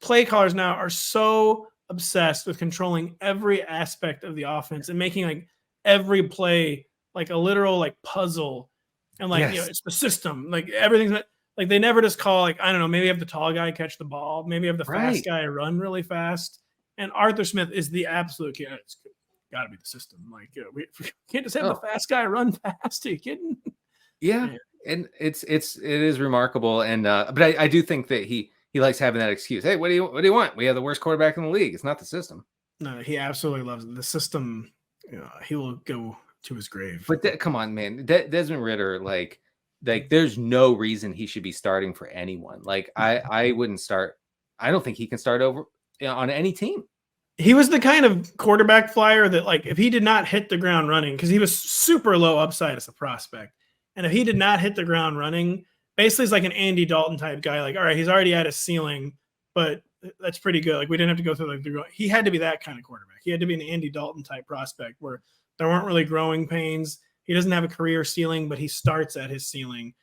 play callers now are so obsessed with controlling every aspect of the offense and making like every play like a literal like puzzle. And like, it's the system. Like everything's like they never just call like, I don't know, maybe have the tall guy catch the ball, maybe have the fast guy run really fast. And Arthur Smith is the absolute key. It's got to be the system. Like we can't just have the fast guy run fast. Are you kidding? Yeah, and it is remarkable. And but I do think that he likes having that excuse. Hey, what do you want? We have the worst quarterback in the league. It's not the system. No, he absolutely loves it. The system. He will go to his grave. But come on, man, Desmond Ridder, like there's no reason he should be starting for anyone. Like I wouldn't start. I don't think he can start over on any team. He was the kind of quarterback flyer that, like, if he did not hit the ground running, because he was super low upside as a prospect, and if he did not hit the ground running, basically he's like an Andy Dalton type guy. Like, all right, he's already at his ceiling, but that's pretty good. Like, we didn't have to go through he had to be that kind of quarterback. He had to be an Andy Dalton type prospect where there weren't really growing pains. He doesn't have a career ceiling, but he starts at his ceiling.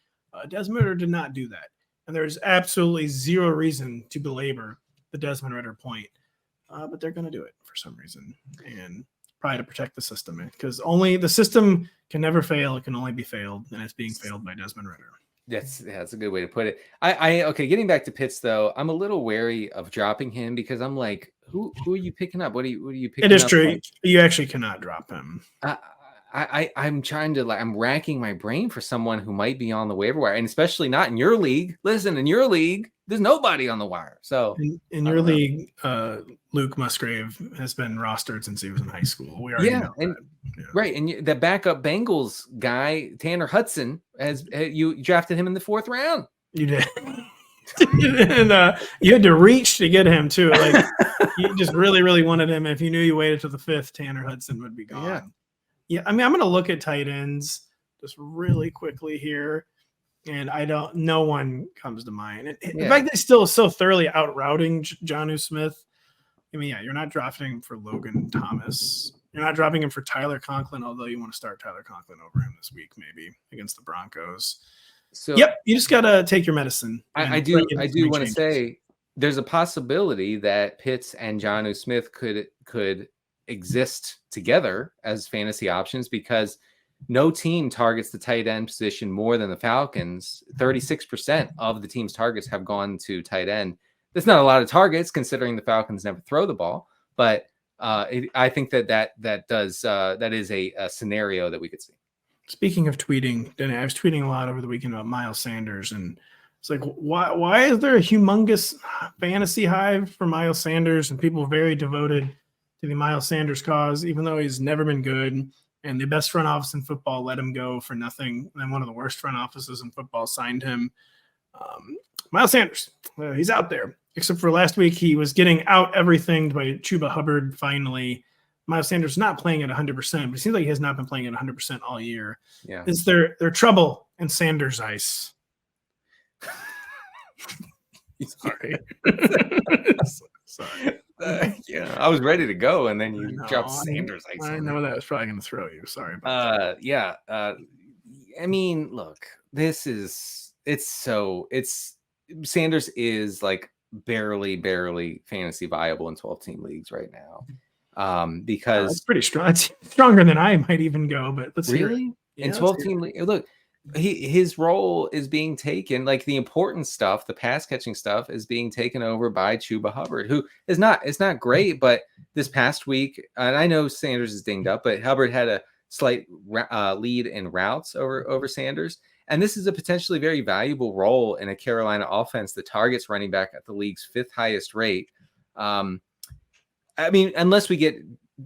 Desmond Ridder did not do that, and there's absolutely zero reason to belabor the Desmond Ridder point. But they're going to do it for some reason, and probably to protect the system, because only the system can never fail. It can only be failed, and it's being failed by Desmond Ridder. That's a good way to put it. Okay, getting back to Pitts though, I'm a little wary of dropping him because I'm like, who are you picking up? What are you picking up? It is true. Like? You actually cannot drop him. I'm trying to I'm racking my brain for someone who might be on the waiver wire, and especially not in your league. Listen, in your league, there's nobody on the wire. So in your league, Luke Musgrave has been rostered since he was in high school. We already know that. Right, and the backup Bengals guy, Tanner Hudson, you drafted him in the 4th round. You did. And you had to reach to get him too. Like you just really, really wanted him. If you knew you waited till the 5th, Tanner Hudson would be gone. Yeah, I mean, I'm going to look at tight ends just really quickly here, and no one comes to mind. In fact, they still so thoroughly out-routing Jonnu Smith. I mean, you're not drafting him for Logan Thomas. You're not dropping him for Tyler Conklin, although you want to start Tyler Conklin over him this week, maybe, against the Broncos. So, you just got to take your medicine. I do want to say there's a possibility that Pitts and Jonnu Smith could exist together as fantasy options because no team targets the tight end position more than the Falcons. 36% of the team's targets have gone to tight end. That's not a lot of targets considering the Falcons never throw the ball, but I think that is a scenario that we could see. Speaking of tweeting, Denny, I was tweeting a lot over the weekend about Miles Sanders, and it's like, why is there a humongous fantasy hive for Miles Sanders and people very devoted to the Miles Sanders cause, even though he's never been good, and the best front office in football let him go for nothing, and then one of the worst front offices in football signed him. Miles Sanders, he's out there, except for last week he was getting out everything by Chuba Hubbard finally. Miles Sanders not playing at 100%, but it seems like he has not been playing at 100% all year. Yeah. Is there trouble in Sanders ice? Sorry. Sorry. I was ready to go, and then you dropped Sanders. I know that was probably going to throw you. Sorry about that. I mean, look, Sanders is like barely fantasy viable in 12-team leagues right now. Because it's pretty strong. It's stronger than I might even go, but let's really hear it. In 12-team league. Look, his role is being taken, like the important stuff, the pass catching stuff is being taken over by Chuba Hubbard, who is not, it's not great, but this past week, and I know Sanders is dinged up, but Hubbard had a slight lead in routes over Sanders. And this is a potentially very valuable role in a Carolina offense that targets running back at the league's 5th highest rate. I mean, unless we get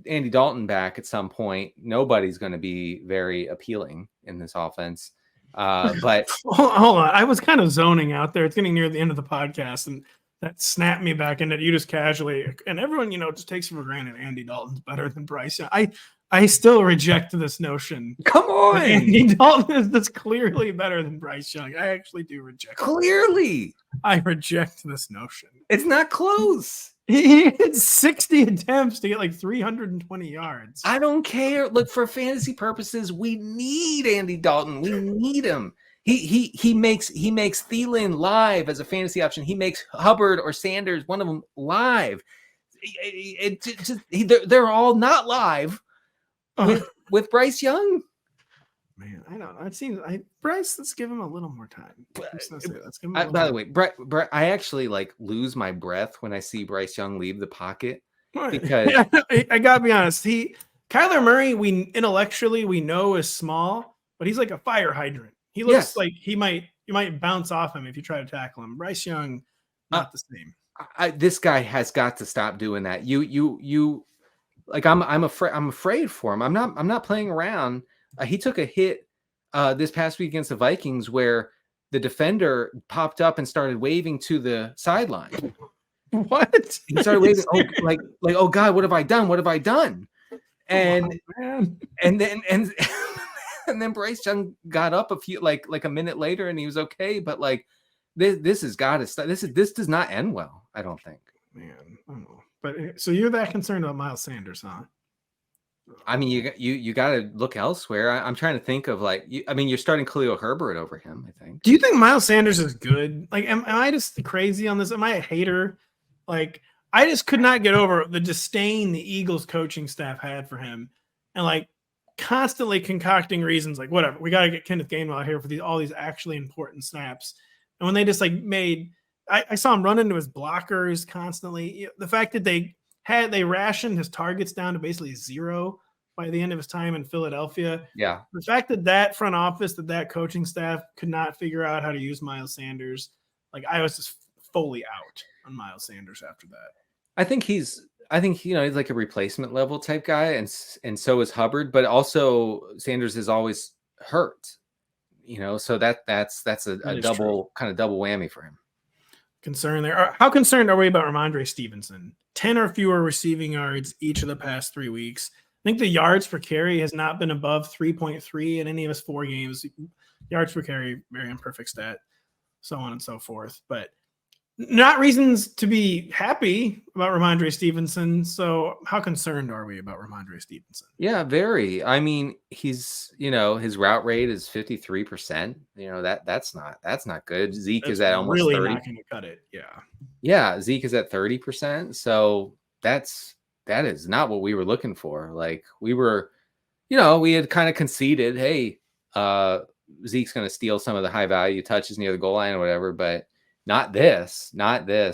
Andy Dalton back at some point, nobody's going to be very appealing in this offense. But hold on, I was kind of zoning out there. It's getting near the end of the podcast, and that snapped me back into you just casually. And everyone, just takes for granted Andy Dalton's better than Bryce Young. I still reject this notion. Come on, Andy Dalton is clearly better than Bryce Young. I actually do reject. Clearly, I reject this notion. It's not close. He had 60 attempts to get like 320 yards. I don't care. Look, for fantasy purposes, we need Andy Dalton. We need him. He makes Thielen live as a fantasy option. He makes Hubbard or Sanders, one of them, live. They're all not live with Bryce Young. Man, I don't know. It seems Bryce. Let's give him a little more time. By the way, Brett, I actually lose my breath when I see Bryce Young leave the pocket because I gotta be honest. Kyler Murray, we intellectually we know is small, but he's like a fire hydrant. He looks like you might bounce off him if you try to tackle him. Bryce Young, not the same. This guy has got to stop doing that. You I'm afraid for him. I'm not playing around. He took a hit this past week against the Vikings where the defender popped up and started waving to the sideline. What? He started waving, oh God, what have I done? What have I done? And then Bryce Young got up a minute later and he was okay. But this has got to stop. This does not end well, I don't think. Man, I don't know. But so you're that concerned about Miles Sanders, huh? I mean, you got to look elsewhere. I'm trying to think of you're starting Khalil Herbert over him, I think. Do you think Miles Sanders is good? Am I just crazy on this? Am I a hater? I just could not get over the disdain the Eagles coaching staff had for him, and constantly concocting reasons whatever, we got to get Kenneth Gainwell out here for all these actually important snaps. And when they just I saw him run into his blockers constantly. The fact that they rationed his targets down to basically 0 by the end of his time in Philadelphia. Yeah. The fact that front office, that coaching staff could not figure out how to use Miles Sanders. I was just fully out on Miles Sanders after that. I think he's like a replacement level type guy. And so is Hubbard, but also Sanders is always hurt, so that's a double whammy for him. Concern there. How concerned are we about Rhamondre Stevenson? 10 or fewer receiving yards each of the past 3 weeks. I think the yards per carry has not been above 3.3 in any of his 4 games. Yards per carry, very imperfect stat, so on and so forth. But not reasons to be happy about Rhamondre Stevenson. So how concerned are we about Rhamondre Stevenson? Yeah, very. I mean, he's, his route rate is 53%. That's not good. Zeke is at almost really 30. Not going to cut it. Yeah. Yeah, Zeke is at 30%. So that is not what we were looking for. We were, we had kind of conceded, hey, Zeke's going to steal some of the high value touches near the goal line or whatever, but not this.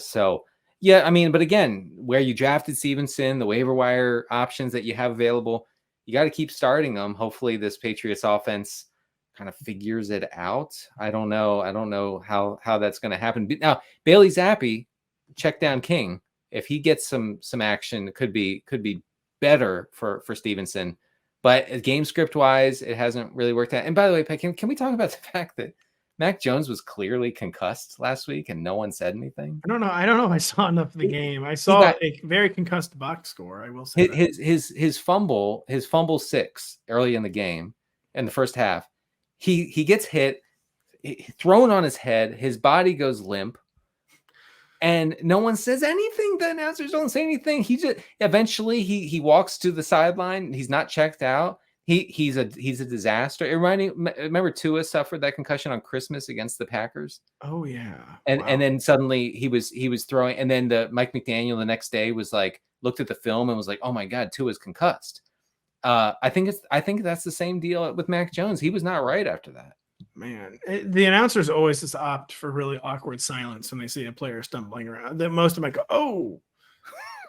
So yeah, I mean, but again, where you drafted Stevenson, the waiver wire options that you have available, you got to keep starting them. Hopefully this Patriots offense kind of figures it out. I don't know how that's going to happen. But now Bailey Zappi, check down king. If he gets some action, it could be better for Stevenson. But game script wise, it hasn't really worked out. And by the way, can we talk about the fact that Mac Jones was clearly concussed last week and no one said anything? I don't know if I saw enough of the game. I saw a very concussed box score. I will say his fumble 6 early in the game in the first half. He gets hit, thrown on his head. His body goes limp, and no one says anything. The announcers don't say anything. He just eventually he walks to the sideline. He's not checked out. He's a disaster. Remember Tua suffered that concussion on Christmas against the Packers. Oh yeah, and then suddenly he was throwing, and then the Mike McDaniel the next day was looked at the film and was like, oh my God, Tua's concussed. I think that's the same deal with Mac Jones. He was not right after that. Man, the announcers always just opt for really awkward silence when they see a player stumbling around. Then most of them go, "Oh,"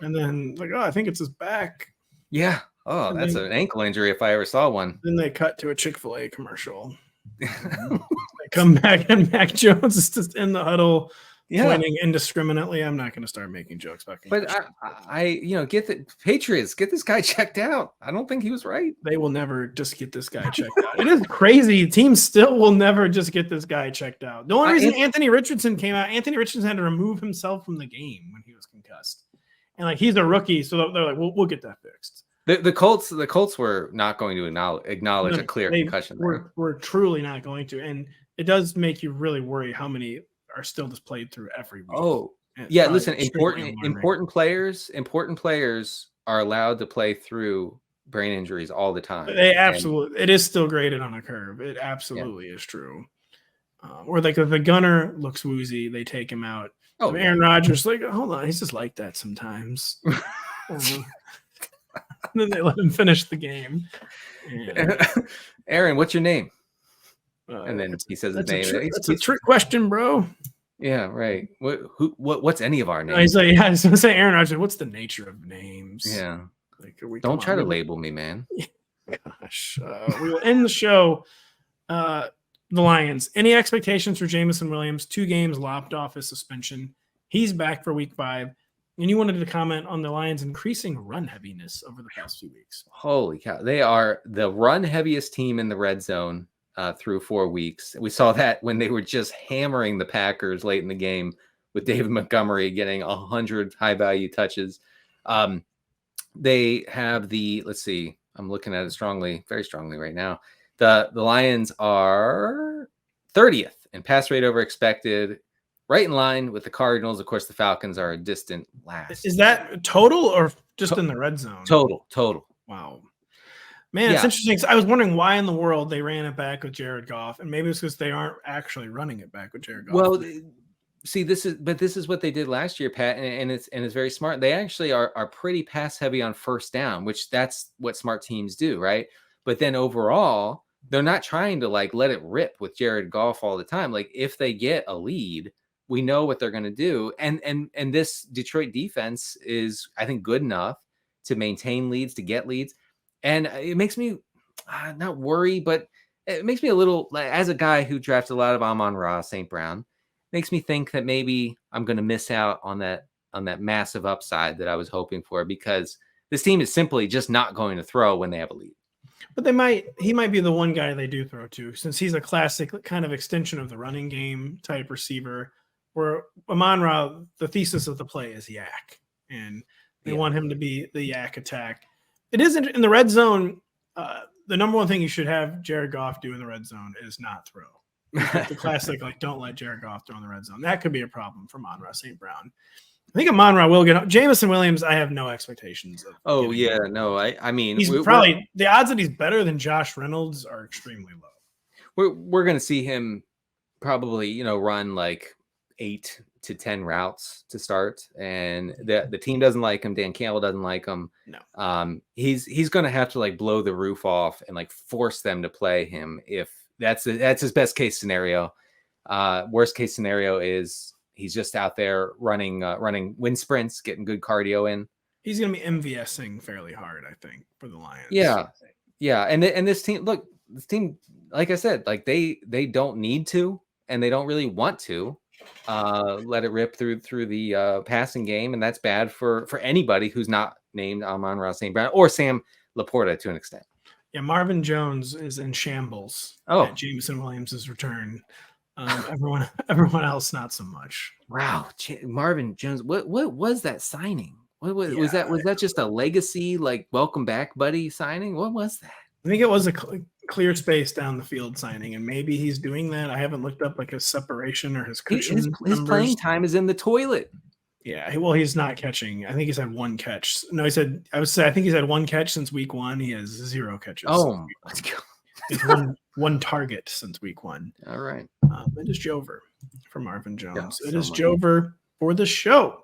and then like, "Oh, I think it's his back." Yeah. Oh, And that's an ankle injury if I ever saw one. then they cut to a Chick-fil-A commercial. They come back and Mac Jones is just in the huddle, pointing indiscriminately. I'm not going to start making jokes about concussion. But I get the Patriots, get this guy checked out. I don't think he was right. They will never just get this guy checked out. It is crazy. Teams still will never just get this guy checked out. The only reason Anthony Richardson came out, Anthony Richardson had to remove himself from the game when he was concussed. And like he's a rookie, so they're like, we'll get that fixed. The Colts were not going to acknowledge a clear concussion. We're truly not going to. And it does make you really worry how many are still just played through every week. Oh, yeah. Listen, important players are allowed to play through brain injuries all the time. It is still graded on a curve. It absolutely is true. Or like if the gunner looks woozy, they take him out. Oh, Aaron Rodgers, like, hold on, he's just like that sometimes. And then they let him finish the game. Aaron, what's your name? And then he says his name. That's a trick question, bro. Yeah, right. What's any of our names? He's like, I was gonna say, Aaron Rodgers. What's the nature of names? Yeah. Like, don't try to label me, man. Gosh, we will end the show. The Lions. Any expectations for Jameson Williams? 2 games lopped off his suspension. He's back for week 5. And you wanted to comment on the Lions' increasing run heaviness over the past few weeks. Holy cow. They are the run heaviest team in the red zone through 4 weeks. We saw that when they were just hammering the Packers late in the game with David Montgomery getting 100 high-value touches. They have let's see, I'm looking at it very strongly right now. The Lions are 30th in pass rate over expected, right in line with the Cardinals. Of course, the Falcons are a distant last. Is that total or just in the red zone? Total. Wow. Man, it's interesting. I was wondering why in the world they ran it back with Jared Goff, and maybe it's because they aren't actually running it back with Jared Goff. Well, see, this is what they did last year, Pat, and it's very smart. They actually are pretty pass heavy on first down, which that's what smart teams do, right? But then overall, they're not trying to like let it rip with Jared Goff all the time. Like if they get a lead, we know what they're going to do. And this Detroit defense is, I think, good enough to maintain leads, to get leads. And it makes me not worry, but it makes me a little, as a guy who drafted a lot of Amon-Ra St. Brown, makes me think that maybe I'm going to miss out on that massive upside that I was hoping for, because this team is simply just not going to throw when they have a lead. But he might be the one guy they do throw to, since he's a classic kind of extension of the running game type receiver, where Amon-Ra, the thesis of the play is yak, and they want him to be the yak attack. It isn't in the red zone. The number one thing you should have Jared Goff do in the red zone is not throw. The classic, like, don't let Jared Goff throw in the red zone. That could be a problem for Amon-Ra St. Brown. I think Amon-Ra will get up. Jameson Williams, I have no expectations of. Oh, yeah. No, I mean, he's probably the odds that he's better than Josh Reynolds are extremely low. We're going to see him probably, run like 8 to 10 routes to start, and the team doesn't like him. Dan Campbell doesn't like him. No. He's going to have to like blow the roof off and like force them to play him. If that's his best case scenario. Worst case scenario is he's just out there running wind sprints, getting good cardio in. He's going to be MVSing fairly hard, I think, for the Lions. Yeah. And this team, like I said, like they don't need to, and they don't really want to let it rip through the passing game, and that's bad for anybody who's not named Amon-Ra St. Brown or Sam Laporta to an extent. Yeah, Marvin Jones is in shambles at Jameson Williams' return. Everyone else not so much. Wow, Marvin Jones. What was that signing? Was that just a legacy, like, welcome back, buddy signing? What was that? I think it was a clear space down the field signing, and maybe he's doing that. I haven't looked up like his separation or his cushion. His playing time is in the toilet. Yeah, well, he's not catching. I think he's had 1 catch. No, I think he's had 1 catch since week 1. He has 0 catches. Oh, let's go. He's one target since week 1. All right. It is Jover for Marvin Jones. Yeah, it is Jover for the show.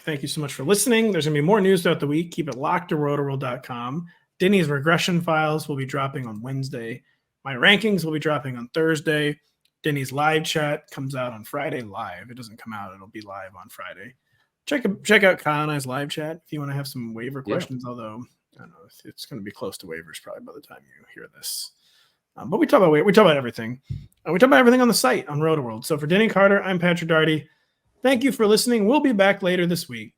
Thank you so much for listening. There's going to be more news throughout the week. Keep it locked to rotoworld.com. Denny's regression files will be dropping on Wednesday. My rankings will be dropping on Thursday. Denny's live chat comes out on Friday live. It doesn't come out. It'll be live on Friday. Check out Kyle and I's live chat if you want to have some waiver questions, although I don't know if it's going to be close to waivers probably by the time you hear this. But we talk about everything. We talk about everything on the site on Rotoworld. So for Denny Carter, I'm Patrick Daugherty. Thank you for listening. We'll be back later this week.